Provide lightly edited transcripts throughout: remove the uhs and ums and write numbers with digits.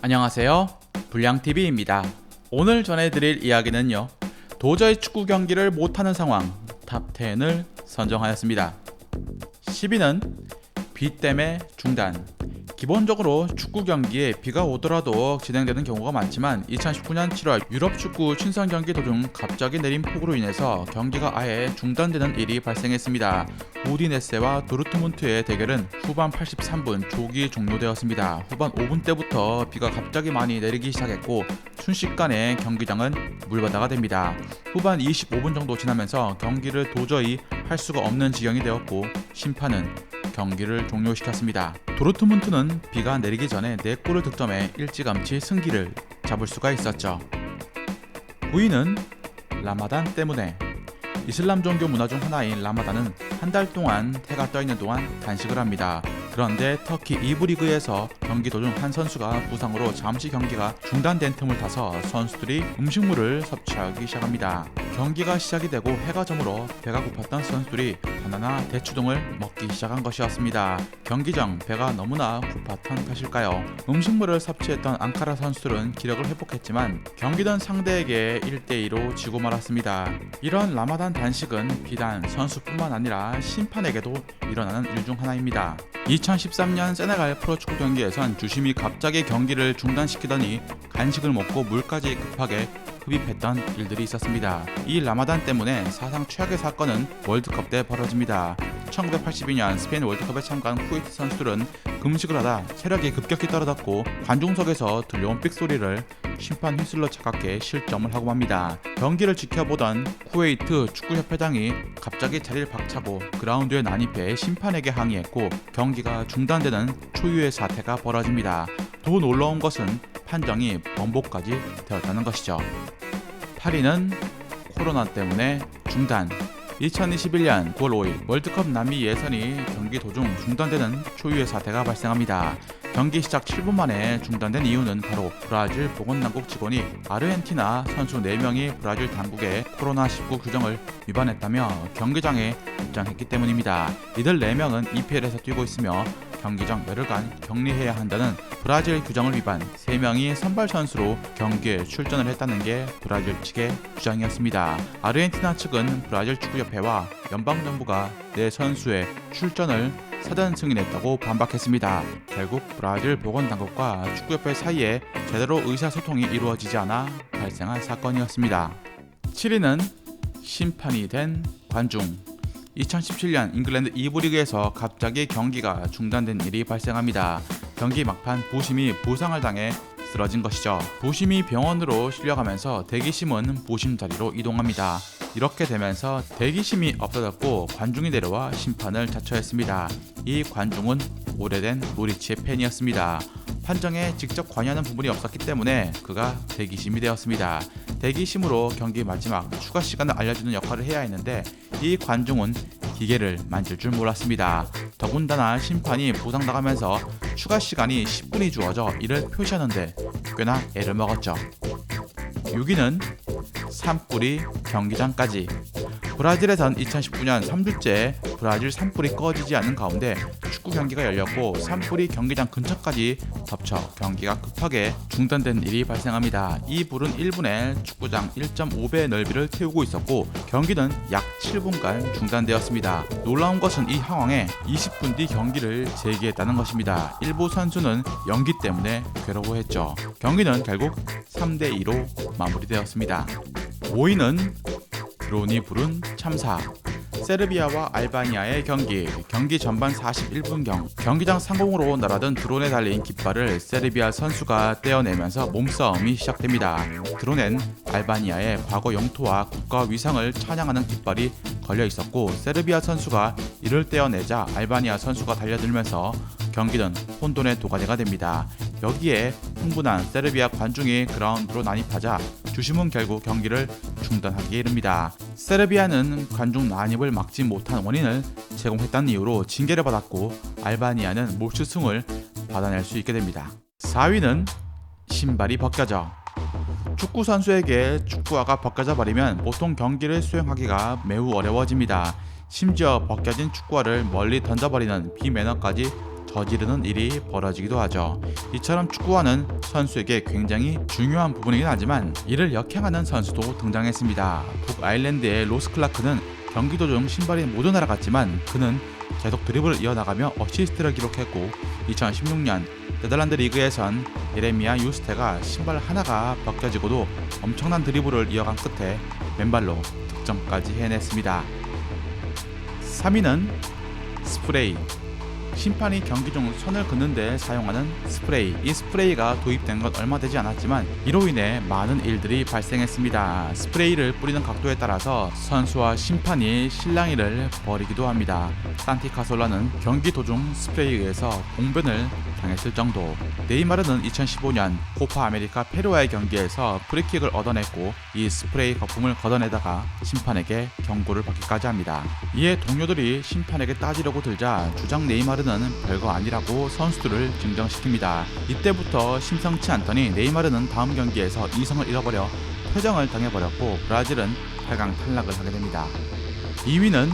안녕하세요. 불량TV입니다. 오늘 전해드릴 이야기는요, 도저히 축구 경기를 못하는 상황 탑10을 선정하였습니다. 10위는 비 때문에 중단. 기본적으로 축구 경기에 비가 오더라도 진행되는 경우가 많지만 2019년 7월 유럽 축구 친선 경기 도중 갑자기 내린 폭우로 인해서 경기가 아예 중단되는 일이 발생했습니다. 우디네세와 도르트문트의 대결은 후반 83분 조기 종료되었습니다. 후반 5분 때부터 비가 갑자기 많이 내리기 시작했고 순식간에 경기장은 물바다가 됩니다. 후반 25분 정도 지나면서 경기를 도저히 할 수가 없는 지경이 되었고 심판은 경기를 종료시켰습니다. 도르트문트는 비가 내리기 전에 4골을 득점해 일찌감치 승기를 잡을 수가 있었죠. 9위는 라마단 때문에. 이슬람 종교 문화 중 하나인 라마단은 한 달 동안 해가 떠 있는 동안 단식을 합니다. 그런데 터키 2부 리그에서 경기 도중 한 선수가 부상으로 잠시 경기가 중단된 틈을 타서 선수들이 음식물을 섭취하기 시작합니다. 경기가 시작이 되고 해가 저물어 배가 고팠던 선수들이 바나나, 대추 등을 먹기 시작한 것이었습니다. 경기 전 배가 너무나 고팠던 탓일까요? 음식물을 섭취했던 앙카라 선수들은 기력을 회복했지만 경기던 상대에게 1대2로 지고 말았습니다. 이런 라마단 단식은 비단 선수뿐만 아니라 심판에게도 일어나는 일 중 하나입니다. 2013년 세네갈 프로축구 경기에선 주심이 갑자기 경기를 중단시키더니 간식을 먹고 물까지 급하게 흡입했던 일들이 있었습니다. 이 라마단 때문에 사상 최악의 사건은 월드컵 때 벌어집니다. 1982년 스페인 월드컵에 참가한 쿠웨이트 선수들은 금식을 하다 체력이 급격히 떨어졌고 관중석에서 들려온 삑소리를 심판 휘슬러 착각해 실점을 하고 맙니다. 경기를 지켜보던 쿠웨이트 축구협회장이 갑자기 자리를 박차고 그라운드에 난입해 심판에게 항의했고 경기가 중단되는 초유의 사태가 벌어집니다. 더 놀라운 것은 판정이 번복까지 되었다는 것이죠. 8위는 코로나 때문에 중단. 2021년 9월 5일 월드컵 남미 예선이 경기 도중 중단되는 초유의 사태가 발생합니다. 경기 시작 7분 만에 중단된 이유는 바로 브라질 보건당국 직원이 아르헨티나 선수 4명이 브라질 당국의 코로나19 규정을 위반했다며 경기장에 입장했기 때문입니다. 이들 4명은 EPL에서 뛰고 있으며 경기 전 열흘간 격리해야 한다는 브라질 규정을 위반, 3명이 선발 선수로 경기에 출전을 했다는 게 브라질 측의 주장이었습니다. 아르헨티나 측은 브라질 축구협회와 연방정부가 4선수의 출전을 사전 승인했다고 반박했습니다. 결국 브라질 보건당국과 축구협회 사이에 제대로 의사소통이 이루어지지 않아 발생한 사건이었습니다. 7위는 심판이 된 관중. 2017년 잉글랜드 2부 리그에서 갑자기 경기가 중단된 일이 발생합니다. 경기 막판 부심이 부상을 당해 쓰러진 것이죠. 부심이 병원으로 실려가면서 대기심은 부심 자리로 이동합니다. 이렇게 되면서 대기심이 없어졌고 관중이 내려와 심판을 자처했습니다. 이 관중은 오래된 노리치의 팬이었습니다. 판정에 직접 관여하는 부분이 없었기 때문에 그가 대기심이 되었습니다. 대기심으로 경기 마지막 추가 시간을 알려주는 역할을 해야 했는데 이 관중은 기계를 만질 줄 몰랐습니다. 더군다나 심판이 부상당하면서 추가 시간이 10분이 주어져 이를 표시하는데 꽤나 애를 먹었죠. 6위는 산불이 경기장까지. 브라질에선 2019년 3주째 브라질 산불이 꺼지지 않는 가운데 축구 경기가 열렸고 산불이 경기장 근처까지 덮쳐 경기가 급하게 중단된 일이 발생합니다. 이 불은 1분에 축구장 1.5배의 넓이를 태우고 있었고 경기는 약 7분간 중단되었습니다. 놀라운 것은 이 상황에 20분 뒤 경기를 재개했다는 것입니다. 일부 선수는 연기 때문에 괴로워했죠. 경기는 결국 3대2로 마무리되었습니다. 5위는 드론이 부른 참사. 세르비아와 알바니아의 경기 전반 41분경 경기장 상공으로 날아든 드론에 달린 깃발을 세르비아 선수가 떼어내면서 몸싸움이 시작됩니다. 드론엔 알바니아의 과거 영토와 국가 위상을 찬양하는 깃발이 걸려 있었고 세르비아 선수가 이를 떼어내자 알바니아 선수가 달려들면서 경기는 혼돈의 도가니가 됩니다. 여기에 흥분한 세르비아 관중이 그라운드로 난입하자 주심은 결국 경기를 중단하기에 이릅니다. 세르비아는 관중 난입을 막지 못한 원인을 제공했다는 이유로 징계를 받았고 알바니아는 몰수승을 받아낼 수 있게 됩니다. 4위는 신발이 벗겨져. 축구 선수에게 축구화가 벗겨져 버리면 보통 경기를 수행하기가 매우 어려워집니다. 심지어 벗겨진 축구화를 멀리 던져버리는 비매너까지 저지르는 일이 벌어지기도 하죠. 이처럼 축구화는 선수에게 굉장히 중요한 부분이긴 하지만 이를 역행하는 선수도 등장했습니다. 북아일랜드의 로스 클라크는 경기 도중 신발이 모두 날아갔지만 그는 계속 드리블을 이어나가며 어시스트를 기록했고 2016년 네덜란드 리그에선 예레미야 유스테가 신발 하나가 벗겨지고도 엄청난 드리블을 이어간 끝에 맨발로 득점까지 해냈습니다. 3위는 스프레이. 심판이 경기 중 선을 긋는 데 사용하는 스프레이. 이 스프레이가 도입된 건 얼마 되지 않았지만 이로 인해 많은 일들이 발생했습니다. 스프레이를 뿌리는 각도에 따라서 선수와 심판이 실랑이를 벌이기도 합니다. 산티 카솔라는 경기 도중 스프레이에 의해서 봉변을 당했을 정도. 네이마르는 2015년 코파 아메리카 페루와의 경기에서 프리킥을 얻어냈고 이 스프레이 거품을 걷어내다가 심판에게 경고를 받기까지 합니다. 이에 동료들이 심판에게 따지려고 들자 주장 네이마르는 별거 아니라고 선수들을 진정시킵니다. 이때부터 심상치 않더니 네이마르는 다음 경기에서 이성을 잃어버려 퇴장을 당해버렸고 브라질은 8강 탈락을 하게 됩니다. 2위는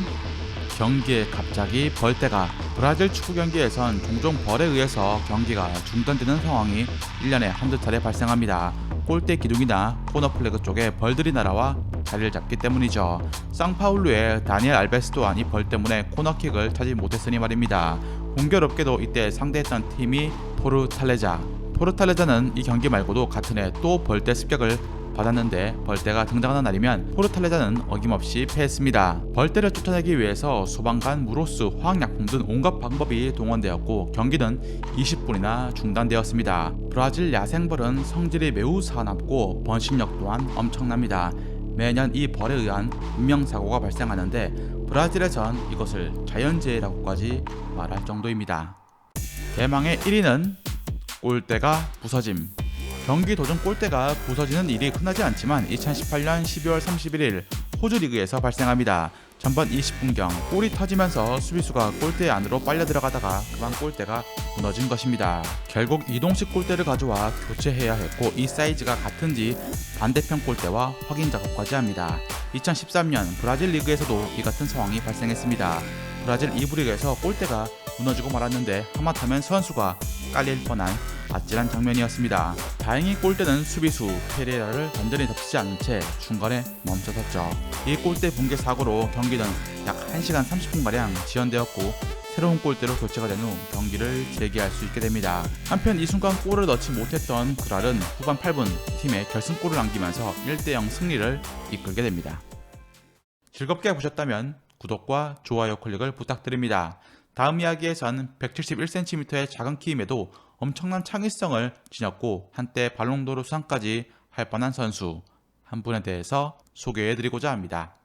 경기에 갑자기 벌떼가. 브라질 축구 경기에선 종종 벌에 의해서 경기가 중단되는 상황이 1년에 한두 차례 발생합니다. 골대 기둥이나 코너 플래그 쪽에 벌들이 날아와 자리를 잡기 때문이죠. 상파울루의 다니엘 알베스 또한 이 벌 때문에 코너킥을 차지 못했으니 말입니다. 공교롭게도 이때 상대했던 팀이 포르탈레자는 이 경기 말고도 같은 해 또 벌떼 습격을 받았는데 벌떼가 등장하는 날이면 포르탈레자는 어김없이 패했습니다. 벌떼를 쫓아내기 위해서 소방관, 무로스, 화학약품 등 온갖 방법이 동원되었고 경기는 20분이나 중단되었습니다. 브라질 야생벌은 성질이 매우 사납고 번식력 또한 엄청납니다. 매년 이 벌에 의한 인명사고가 발생하는데 브라질에선 이것을 자연재해라고까지 말할 정도입니다. 대망의 1위는 골대가 부서짐. 경기 도중 골대가 부서지는 일이 흔하지 않지만 2018년 12월 31일 호주 리그에서 발생합니다. 전반 20분경 골이 터지면서 수비수가 골대 안으로 빨려 들어가다가 그만 골대가 무너진 것입니다. 결국 이동식 골대를 가져와 교체해야 했고 이 사이즈가 같은지 반대편 골대와 확인 작업까지 합니다. 2013년 브라질 리그에서도 이 같은 상황이 발생했습니다. 브라질 2부 리그에서 골대가 무너지고 말았는데 하마터면 선수가 깔릴 뻔한 아찔한 장면이었습니다. 다행히 골대는 수비수 페레라를 완전히 덮치지 않은 채 중간에 멈춰섰죠. 이 골대 붕괴 사고로 경기는 약 1시간 30분가량 지연되었고 새로운 골대로 교체가 된 후 경기를 재개할 수 있게 됩니다. 한편 이 순간 골을 넣지 못했던 그랄은 후반 8분 팀에 결승골을 남기면서 1대0 승리를 이끌게 됩니다. 즐겁게 보셨다면 구독과 좋아요 클릭을 부탁드립니다. 다음 이야기에선 171cm의 작은 키임에도 엄청난 창의성을 지녔고 한때 발롱도르 수상까지 할 뻔한 선수 한 분에 대해서 소개해드리고자 합니다.